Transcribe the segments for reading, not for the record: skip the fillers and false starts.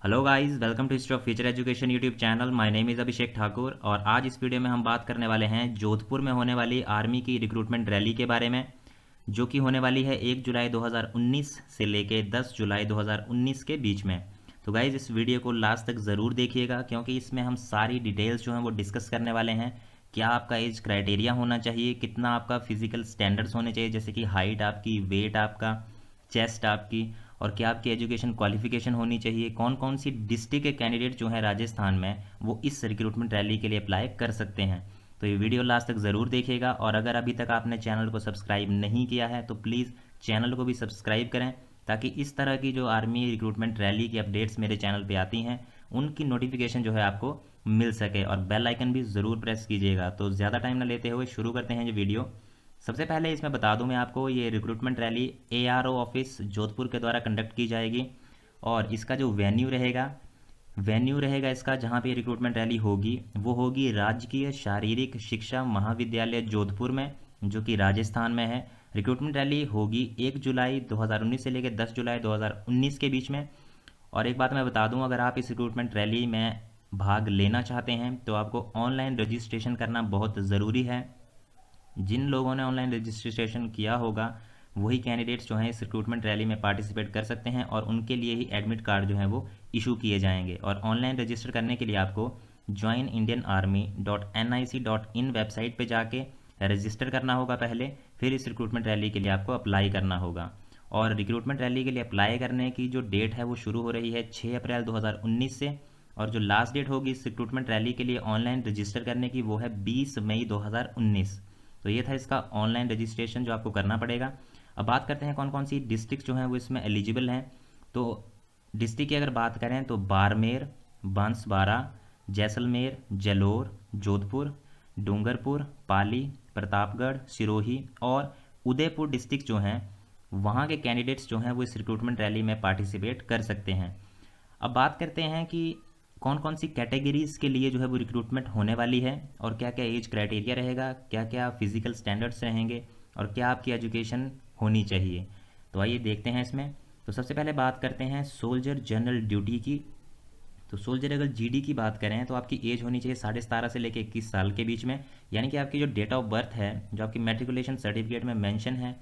Hello guys, welcome to history of future education YouTube channel. My name is Abhishek Thakur और आज इस video में हम बात करने वाले हैं जोधपुर में होने वाली आर्मी की रिक्रूटमेंट रैली के बारे में, जो कि होने वाली है 1 जुलाई 2019 से लेके 10 जुलाई 2019 के बीच में। तो गाइस, इस वीडियो को लास्ट तक ज़रूर देखिएगा क्योंकि इसमें हम सारी डिटेल्स जो हैं वो डिस्कस करने वाले हैं। क्या आपका एज क्राइटेरिया होना चाहिए, कितना आपका फिजिकल स्टैंडर्ड्स होने चाहिए, जैसे कि हाइट आपकी, वेट आपका, चेस्ट आपकी, और क्या आपकी एजुकेशन क्वालिफिकेशन होनी चाहिए, कौन कौन सी डिस्ट्रिक्ट के कैंडिडेट जो हैं राजस्थान में वो इस रिक्रूटमेंट रैली के लिए अप्लाई कर सकते हैं। तो ये वीडियो लास्ट तक ज़रूर देखिएगा और अगर अभी तक आपने चैनल को सब्सक्राइब नहीं किया है तो प्लीज़ चैनल को भी सब्सक्राइब करें, ताकि इस तरह की जो आर्मी रिक्रूटमेंट रैली की अपडेट्स मेरे चैनल पे आती हैं उनकी नोटिफिकेशन जो है आपको मिल सके, और बेल आइकन भी ज़रूर प्रेस कीजिएगा। तो ज़्यादा टाइम ना लेते हुए शुरू करते हैं ये वीडियो। सबसे पहले इसमें बता दूं मैं आपको, ये recruitment rally ARO office Jodhpur के द्वारा कंडक्ट की जाएगी और इसका जो वेन्यू रहेगा इसका, जहां पे रिक्रूटमेंट रैली होगी वो होगी राजकीय शारीरिक शिक्षा महाविद्यालय जोधपुर में, जो कि राजस्थान में है। रिक्रूटमेंट रैली होगी 1 जुलाई 2019 से लेकर 10 जुलाई 2019 के बीच में। और एक बात मैं बता दूं, अगर आप इस रिक्रूटमेंट रैली में भाग लेना चाहते हैं तो आपको ऑनलाइन रजिस्ट्रेशन करना बहुत ज़रूरी है। जिन लोगों ने ऑनलाइन रजिस्ट्रेशन किया होगा वही कैंडिडेट्स जो हैं इस रिक्रूटमेंट रैली में पार्टिसिपेट कर सकते हैं और उनके लिए ही एडमिट कार्ड जो है वो इशू किए जाएंगे। और ऑनलाइन रजिस्टर करने के लिए आपको joinindianarmy.nic.in वेबसाइट पे जाके रजिस्टर करना होगा पहले, फिर इस रिक्रूटमेंट रैली के लिए आपको अप्लाई करना होगा। और रिक्रूटमेंट रैली के लिए अप्लाई करने की जो डेट है वो शुरू हो रही है 6 अप्रैल 2019 से, और जो लास्ट डेट होगी इस रिक्रूटमेंट रैली के लिए ऑनलाइन रजिस्टर करने की वो है 20 मई 2019। तो ये था इसका ऑनलाइन रजिस्ट्रेशन जो आपको करना पड़ेगा। अब बात करते हैं कौन कौन सी डिस्ट्रिक्ट जो हैं वो इसमें एलिजिबल हैं। तो डिस्ट्रिक्ट की अगर बात करें तो बाड़मेर, बांसवाड़ा, जैसलमेर, जालौर, जोधपुर, डूंगरपुर, पाली, प्रतापगढ़, सिरोही और उदयपुर डिस्ट्रिक्ट जो हैं वहाँ के कैंडिडेट्स जो हैं वो इस रिक्रूटमेंट रैली में पार्टिसिपेट कर सकते हैं। अब बात करते हैं कि कौन कौन सी कैटेगरीज के लिए जो है वो रिक्रूटमेंट होने वाली है और क्या क्या एज क्राइटेरिया रहेगा, क्या क्या फिजिकल स्टैंडर्ड्स रहेंगे और क्या आपकी एजुकेशन होनी चाहिए। तो आइए देखते हैं इसमें। तो सबसे पहले बात करते हैं सोल्जर जनरल ड्यूटी की। तो सोल्जर अगर जीडी की बात करें तो आपकी एज होनी चाहिए 17.5 से लेकर 21 साल के बीच में, यानी कि आपकी जो डेट ऑफ बर्थ है, जो आपकी मेट्रिकुलेशन सर्टिफिकेट में मेंशन है,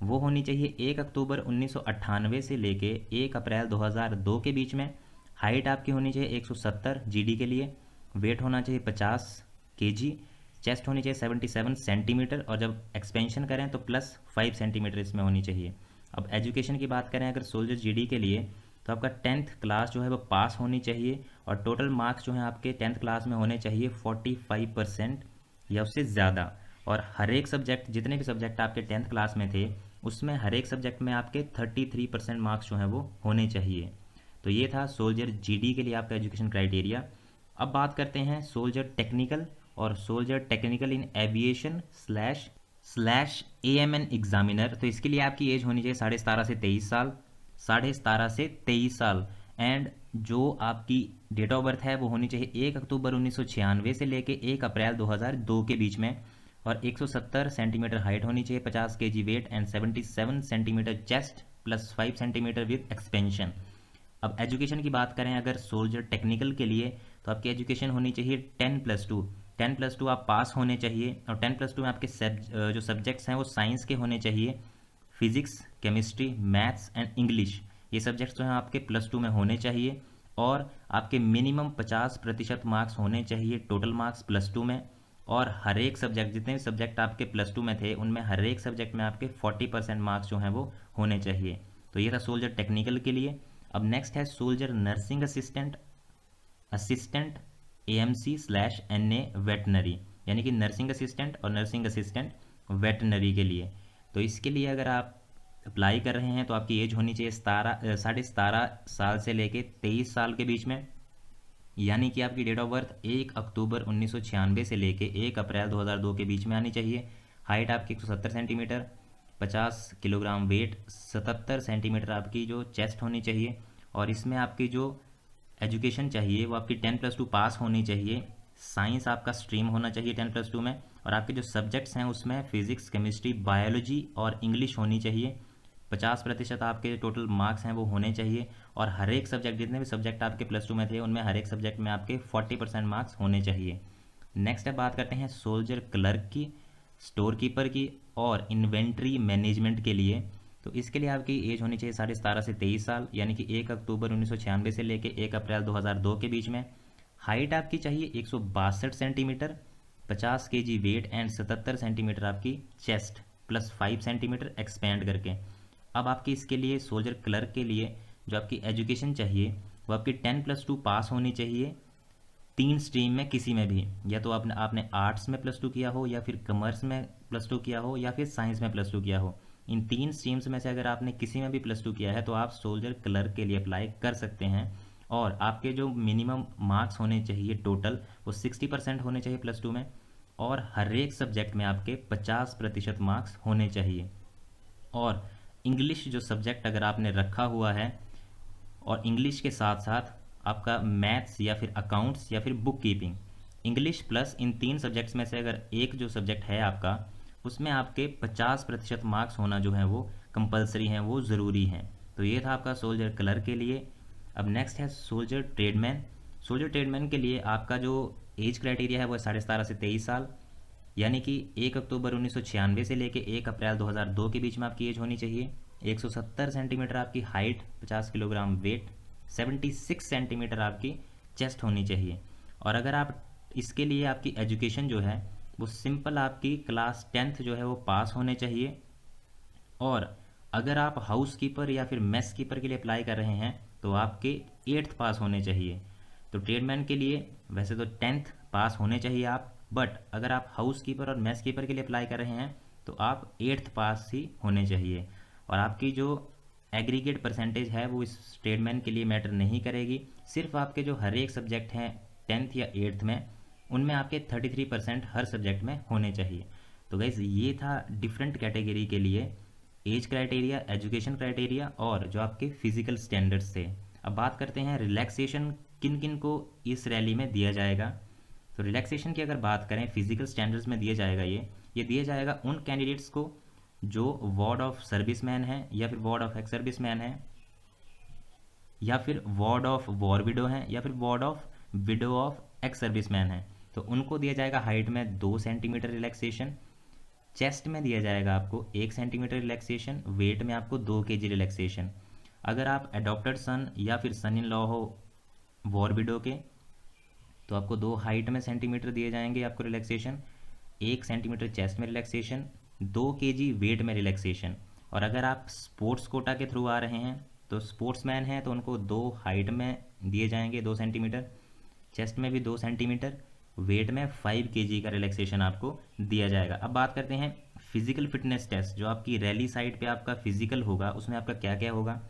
वो होनी चाहिए 1 अक्टूबर 1998 से लेके 1 अप्रैल 2002 के बीच में। हाइट आपकी होनी चाहिए 170 जीडी के लिए, वेट होना चाहिए 50 केजी, चेस्ट होनी चाहिए 77 सेंटीमीटर, और जब एक्सपेंशन करें तो +5 सेंटीमीटर इसमें होनी चाहिए। अब एजुकेशन की बात करें अगर सोल्जर जीडी के लिए, तो आपका 10th क्लास जो है वो पास होनी चाहिए और टोटल मार्क्स जो हैं आपके 10th क्लास में होने चाहिए 45% या उससे ज़्यादा। और हर एक सब्जेक्ट, जितने भी सब्जेक्ट आपके 10th क्लास में थे उसमें हर एक सब्जेक्ट में आपके 33% मार्क्स जो हैं वो होने चाहिए। तो ये था सोल्जर जीडी के लिए आपका एजुकेशन क्राइटेरिया। अब बात करते हैं सोल्जर टेक्निकल और सोल्जर टेक्निकल इन एविएशन स्लैश एएमएन एग्जामिनर। तो इसके लिए आपकी एज होनी चाहिए 17.5 से 23 साल, 17.5 से 23 साल। एंड जो आपकी डेट ऑफ बर्थ है वो होनी चाहिए 1 अक्टूबर 1996 से लेके 1 अप्रैल 2002 के बीच में, और 170 सेंटीमीटर हाइट होनी चाहिए, 50 KG weight and 77 centimetre chest +5 centimetre with expansion. अब एजुकेशन की बात करें अगर सोल्जर टेक्निकल के लिए, तो आपकी एजुकेशन होनी चाहिए 10+2। 10+2 आप पास होने चाहिए, और 10+2 में आपके जो सब्जेक्ट्स हैं वो साइंस के होने चाहिए। Physics, chemistry, maths and English, ये सब्जेक्ट्स जो हैं आपके +2 में होने चाहिए। और आपके मिनिमम 50% मार्क्स होने चाहिए टोटल मार्क्स +2 में। और हर एक सब्जेक्ट, जितने भी सब्जेक्ट आपके +2 में थे उनमें हर एक सब्जेक्ट में आपके 40% मार्क्स जो हैं वो होने चाहिए। तो ये था सोल्जर टेक्निकल के लिए। अब नेक्स्ट है soldier nursing assistant, assistant AMC/NA veterinary, यानी कि नर्सिंग असिस्टेंट और नर्सिंग असिस्टेंट वेटनरी के लिए। तो इसके लिए अगर आप अप्लाई कर रहे हैं तो आपकी एज होनी चाहिए 17.5 से लेके 23 साल के बीच में, यानी कि आपकी डेट ऑफ बर्थ 1 अक्टूबर 1996 से लेके 1 अप्रैल 2002 के बीच में आनी चाहिए। हाइट आपकी 170 सेंटीमीटर, 50 किलोग्राम वेट, 77 सेंटीमीटर आपकी जो चेस्ट होनी चाहिए। और इसमें आपकी जो एजुकेशन चाहिए वो आपकी 10+2 पास होनी चाहिए। साइंस आपका स्ट्रीम होना चाहिए 10+2 में, और आपके जो सब्जेक्ट्स हैं उसमें फिजिक्स, केमिस्ट्री, बायोलॉजी और इंग्लिश होनी चाहिए। 50% आपके टोटल मार्क्स हैं वो होने चाहिए, और हर एक सब्जेक्ट, जितने भी सब्जेक्ट आपके +2 में थे उनमें हर एक सब्जेक्ट में आपके 40% मार्क्स होने चाहिए। नेक्स्ट है, बात करते हैं सोल्जर क्लर्क की, स्टोर कीपर की और इन्वेंट्री मैनेजमेंट के लिए। तो इसके लिए आपकी एज होनी चाहिए 17.5 से 23 साल, यानी कि 1 अक्टूबर 1996 से लेके 1 अप्रैल 2002 के बीच में। हाइट आपकी चाहिए 162 centimetre, 50 KG weight and 77 centimetre आपकी चेस्ट, प्लस 5 सेंटीमीटर एक्सपेंड करके। अब आपकी इसके लिए सोल्जर क्लर्क के लिए जो आपकी एजुकेशन चाहिए वो आपकी 10+2 पास होनी चाहिए, 3 स्ट्रीम में किसी में भी, या तो आपने आर्ट्स में +2 किया हो, या फिर कॉमर्स में +2 किया हो, या फिर साइंस में +2 किया हो। इन 3 स्ट्रीम्स में से अगर आपने किसी में भी +2 किया है तो आप सोल्जर क्लर्क के लिए अप्लाई कर सकते हैं। और आपके जो मिनिमम मार्क्स होने चाहिए टोटल वो 60% होने चाहिए +2 में, और हर एक सब्जेक्ट में आपके 50% मार्क्स होने चाहिए। और इंग्लिश जो सब्जेक्ट अगर आपने रखा हुआ है, और इंग्लिश के साथ साथ आपका मैथ्स या फिर अकाउंट्स या फिर बुक कीपिंग, इंग्लिश प्लस इन 3 सब्जेक्ट्स में से अगर एक जो सब्जेक्ट है आपका, उसमें आपके 50% मार्क्स होना जो है वो कंपलसरी हैं, वो ज़रूरी हैं। तो ये था आपका सोल्जर क्लर्क के लिए। अब नेक्स्ट है सोल्जर ट्रेडमैन। सोल्जर ट्रेडमैन के लिए आपका जो एज क्राइटेरिया है वो 17.5 से 23 साल, यानी कि 1 अक्टूबर 1996 से लेके 1 अप्रैल 2002 के बीच में आपकी एज होनी चाहिए। 170 सेंटीमीटर आपकी हाइट, 50 किलोग्राम वेट, 76 सेंटीमीटर आपकी चेस्ट होनी चाहिए। और अगर आप इसके लिए आपकी एजुकेशन जो है वो सिंपल आपकी क्लास 10th जो है वो पास होने चाहिए। और अगर आप हाउस कीपर या फिर मेस कीपर के लिए अप्लाई कर रहे हैं तो आपके 8th पास होने चाहिए। तो ट्रेडमैन के लिए वैसे तो 10th पास होने चाहिए आप, बट अगर आप हाउस कीपर और मेस कीपर के लिए अप्लाई कर रहे हैं तो आप 8th पास ही होने चाहिए। और आपकी जो एग्रीगेट परसेंटेज है वो इस ट्रेडमैन के लिए मैटर नहीं करेगी, सिर्फ आपके जो हर एक सब्जेक्ट हैं 10th या 8th में, उनमें आपके 33% हर सब्जेक्ट में होने चाहिए। तो गाइज़ ये था डिफरेंट कैटेगरी के लिए एज क्राइटेरिया, एजुकेशन क्राइटेरिया और जो आपके फिजिकल स्टैंडर्ड्स थे। अब बात करते हैं रिलैक्सेशन किन किन को इस रैली में दिया जाएगा। तो रिलैक्सेशन की अगर बात करें फिजिकल स्टैंडर्ड्स में दिया जाएगा, ये दिया जाएगा उन कैंडिडेट्स को जो वार्ड ऑफ सर्विसमैन है, या फिर वार्ड ऑफ एक्स सर्विसमैन है, या फिर वार्ड ऑफ वॉर विडो है, या फिर ward of window of ex serviceman है। तो उनको दिया जाएगा हाइट में 2 सेंटीमीटर रिलैक्सेशन, चेस्ट में दिया जाएगा आपको 1 सेंटीमीटर रिलैक्सेशन, वेट में आपको 2 kg रिलैक्सेशन। अगर आप एडॉप्टेड सन या फिर सन इन लॉ हो वॉर विडो के तो आपको 2 हाइट में सेंटीमीटर दिए जाएंगे आपको रिलैक्सेशन, 1 सेंटीमीटर चेस्ट में रिलैक्सेशन, 2 kg वेट में रिलैक्सेशन। और अगर आप स्पोर्ट्स कोटा के थ्रू आ रहे हैं तो स्पोर्ट्समैन हैं तो उनको 2 हाइट में दिए जाएंगे 2 सेंटीमीटर, चेस्ट में भी 2 सेंटीमीटर, वेट में 5 kg का रिलैक्सेशन आपको दिया जाएगा। अब बात करते हैं फिजिकल फिटनेस टेस्ट, जो आपकी रैली साइड पे आपका फिजिकल होगा उसमें आपका क्या क्या होगा।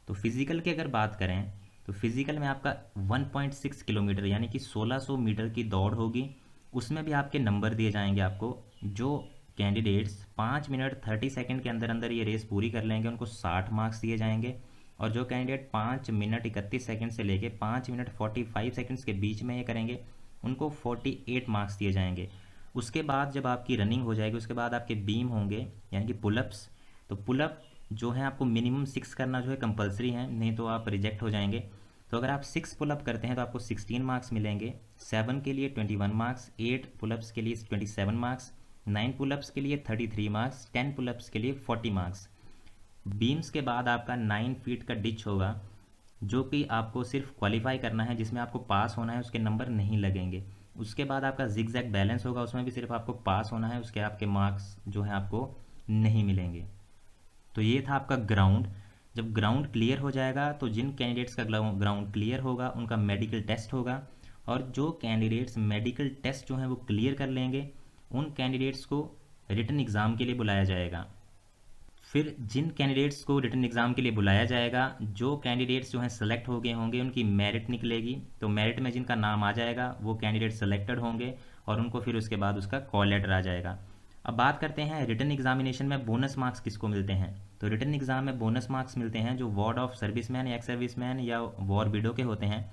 तो फिजिकल की अगर बात करें तो फिजिकल में आपका 1.6 किलोमीटर यानी कि 1600 मीटर की दौड़ होगी। उसमें भी आपके नंबर दिए जाएंगे आपको। जो कैंडिडेट्स 5 मिनट 30 सेकंड के अंदर अंदर ये रेस पूरी कर लेंगे उनको 60 मार्क्स दिए जाएंगे, और जो कैंडिडेट 5 मिनट 31 सेकंड से लेके 5 मिनट 45 सेकंड्स के बीच में ये करेंगे उनको 48 मार्क्स दिए जाएंगे। उसके बाद जब आपकी रनिंग हो जाएगी उसके बाद आपके बीम होंगे यानी कि पुलअप्स। तो पुलअप जो है आपको मिनिमम 6 करना जो है कंपलसरी है, नहीं तो आप रिजेक्ट हो जाएंगे। तो अगर आप 6 पुलअप करते हैं तो आपको 16 मार्क्स मिलेंगे, 7 के लिए 21 मार्क्स, 8 पुलअप्स के लिए 27 मार्क्स, 9 पुलअप्स के लिए 33 मार्क्स, 10 पुलअप्स के लिए 40 मार्क्स। बीम्स के बाद आपका 9 फीट का डिच होगा जो कि आपको सिर्फ क्वालिफाई करना है, जिसमें आपको पास होना है, उसके नंबर नहीं लगेंगे। उसके बाद आपका जिगजैग बैलेंस होगा, उसमें भी सिर्फ आपको पास होना है, उसके आपके मार्क्स जो है आपको नहीं मिलेंगे। तो ये था आपका ग्राउंड। जब ग्राउंड क्लियर हो जाएगा तो जिन कैंडिडेट्स का ग्राउंड क्लियर होगा उनका मेडिकल टेस्ट होगा, और जो कैंडिडेट्स मेडिकल टेस्ट जो है वो क्लियर कर लेंगे उन कैंडिडेट्स को रिटन एग्ज़ाम के लिए बुलाया जाएगा। फिर जिन कैंडिडेट्स को रिटन एग्ज़ाम के लिए बुलाया जाएगा, जो कैंडिडेट्स जो हैं सेलेक्ट हो गए होंगे उनकी मेरिट निकलेगी। तो मेरिट में जिनका नाम आ जाएगा वो कैंडिडेट सेलेक्टेड होंगे और उनको फिर उसके बाद उसका कॉल लेटर आ जाएगा। अब बात करते हैं रिटन एग्जामिनेशन में बोनस मार्क्स किसको मिलते हैं। तो रिटन एग्ज़ाम में बोनस मार्क्स मिलते हैं जो वार्ड ऑफ सर्विसमैन या एक्स सर्विसमैन या वॉर विडो के होते हैं।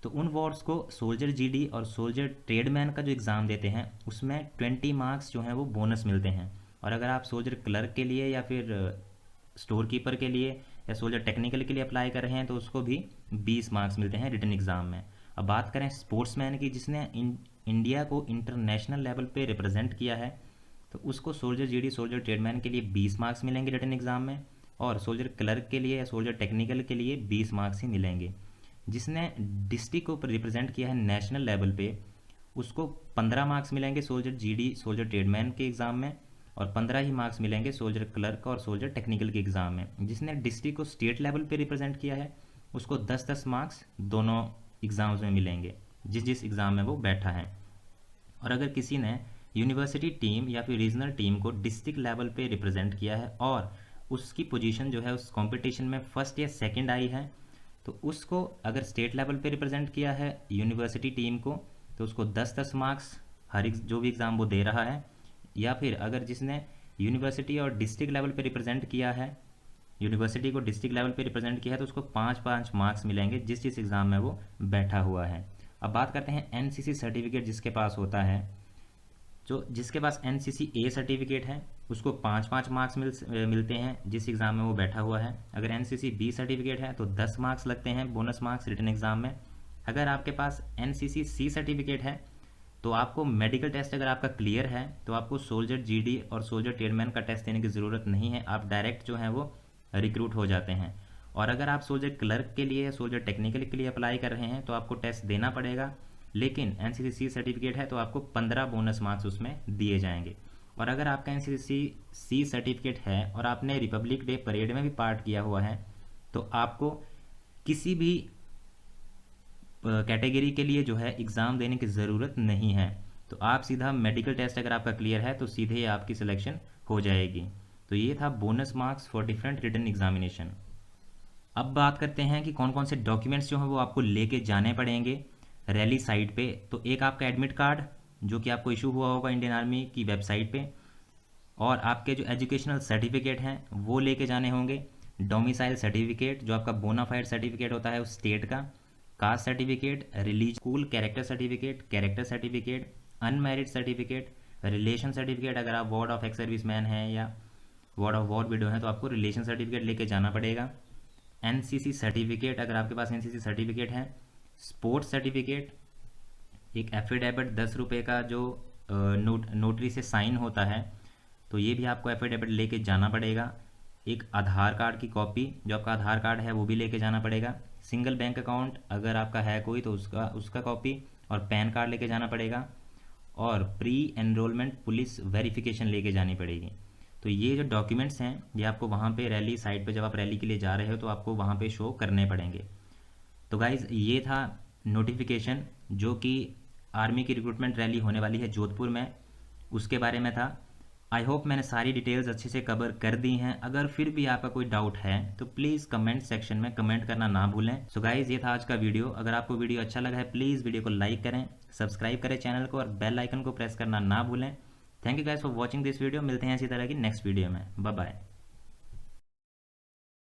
तो उन वार्ड्स को सोल्जर जीडी और सोल्जर ट्रेडमैन का जो एग्ज़ाम देते हैं उसमें 20 मार्क्स जो हैं वो बोनस मिलते हैं। और अगर आप सोल्जर क्लर्क के लिए या फिर स्टोर कीपर के लिए या सोल्जर टेक्निकल के लिए अप्लाई कर रहे हैं तो उसको भी 20 मार्क्स मिलते हैं रिटन एग्ज़ाम में। अब बात करें स्पोर्ट्समैन की, जिसने इंडिया को इंटरनेशनल लेवल पे रिप्रेजेंट किया है, तो उसको सोल्जर जीडी सोल्जर ट्रेडमैन के लिए 20 मार्क्स मिलेंगे रिटन एग्ज़ाम में, और सोल्जर क्लर्क के लिए या सोल्जर टेक्निकल के लिए 20 मार्क्स ही मिलेंगे। जिसने डिस्ट्रिक्ट को रिप्रेजेंट किया है नेशनल लेवल पे, उसको 15 मार्क्स मिलेंगे सोल्जर जीडी सोल्जर ट्रेडमैन के एग्ज़ाम में, और 15 ही मार्क्स मिलेंगे सोल्जर क्लर्क और सोल्जर टेक्निकल के एग्ज़ाम में। जिसने डिस्ट्रिक्ट को स्टेट लेवल पे रिप्रेजेंट किया है, उसको 10-10 मार्क्स दोनों एग्ज़ाम्स में मिलेंगे, जिस एग्ज़ाम में वो बैठा है। और अगर किसी ने यूनिवर्सिटी टीम या फिर रीजनल टीम को डिस्ट्रिक्ट लेवल पे रिप्रेजेंट किया है और उसकी पोजीशन जो है उस कंपटीशन में फर्स्ट या सेकंड आई है, तो उसको अगर स्टेट लेवल पे रिप्रेजेंट किया है यूनिवर्सिटी टीम को, तो उसको 10-10 मार्क्स हर जो भी एग्ज़ाम वो दे रहा है। या फिर अगर जिसने यूनिवर्सिटी और डिस्ट्रिक्ट लेवल पे रिप्रेजेंट किया है, यूनिवर्सिटी को डिस्ट्रिक्ट लेवल पे रिप्रेजेंट किया है, तो उसको 5-5 मार्क्स मिलेंगे जिस एग्ज़ाम में वो बैठा हुआ है। अब बात करते हैं एनसीसी सर्टिफिकेट जिसके पास होता है, जो जिसके पास एनसीसी ए सर्टिफिकेट है उसको 5-5 मार्क्स मिलते हैं जिस एग्ज़ाम में वो बैठा हुआ है। अगर एनसीसी बी सर्टिफिकेट है तो 10 मार्क्स लगते हैं बोनस मार्क्स रिटन एग्ज़ाम में। अगर आपके पास एनसीसी सी सर्टिफिकेट है तो आपको मेडिकल टेस्ट अगर आपका क्लियर है तो आपको सोल्जर जीडी और सोल्जर ट्रेडमैन का टेस्ट देने की ज़रूरत नहीं है, आप डायरेक्ट जो है वो रिक्रूट हो जाते हैं। और अगर आप सोल्जर क्लर्क के लिए या सोल्जर टेक्निकल के लिए अप्लाई कर रहे हैं तो आपको टेस्ट देना पड़ेगा, लेकिन एनसीसी सी सर्टिफिकेट है तो आपको 15 बोनस मार्क्स उसमें दिए जाएंगे। और अगर आपका एनसीसी सी सर्टिफिकेट है और आपने रिपब्लिक डे परेड में भी पार्ट किया हुआ है, तो आपको किसी भी कैटेगरी के लिए जो है एग्ज़ाम देने की ज़रूरत नहीं है। तो आप सीधा मेडिकल टेस्ट अगर आपका क्लियर है तो सीधे ही आपकी सिलेक्शन हो जाएगी। तो ये था bonus marks for different written examination. अब बात करते हैं कि कौन कौन से डॉक्यूमेंट्स जो हैं वो आपको लेके जाने पड़ेंगे रैली साइट पे। तो एक आपका एडमिट कार्ड जो कि आपको इशू हुआ होगा इंडियन आर्मी की वेबसाइट पे, और आपके जो एजुकेशनल सर्टिफिकेट हैं वो लेके जाने होंगे। डोमिसाइल सर्टिफिकेट जो आपका बोनाफाइड सर्टिफिकेट होता है उस स्टेट का, caste certificate, release school character certificate, unmarried certificate, relation certificate. अगर आप ward of ex service man हैं या वार्ड ऑफ वॉर विडो हैं तो आपको रिलेशन सर्टिफिकेट लेके जाना पड़ेगा। एनसीसी सर्टिफिकेट अगर आपके पास एनसीसी सर्टिफिकेट है, स्पोर्ट्स सर्टिफिकेट, एक एफिडेविट 10 रुपये का जो नोटरी से साइन होता है, तो ये भी आपको एफिडेविट लेके जाना पड़ेगा। एक आधार कार्ड की कॉपी, जो आपका आधार कार्ड है वो भी लेके जाना पड़ेगा। सिंगल बैंक अकाउंट अगर आपका है कोई तो उसका कॉपी, और पैन कार्ड लेके जाना पड़ेगा, और प्री एनरोलमेंट पुलिस वेरिफिकेशन लेके जानी पड़ेगी। तो ये जो डॉक्यूमेंट्स हैं ये आपको वहाँ पे रैली साइट पे जब आप रैली के लिए जा रहे हो तो आपको वहाँ पे शो करने पड़ेंगे। तो गाइज़ ये था नोटिफिकेशन जो कि आर्मी की रिक्रूटमेंट रैली होने वाली है जोधपुर में, उसके बारे में था। आई होप मैंने सारी डिटेल्स अच्छे से कवर कर दी हैं। अगर फिर भी आपका कोई डाउट है तो प्लीज़ कमेंट सेक्शन में कमेंट करना ना भूलें। सो गाइज़ ये था आज का वीडियो। अगर आपको वीडियो अच्छा लगा है प्लीज़ वीडियो को लाइक करें, सब्सक्राइब करें चैनल को, और बेल आइकन को प्रेस करना ना भूलें। Thank you guys for watching this video. मिलते हैं इसी तरह की नेक्स्ट वीडियो में। Bye bye.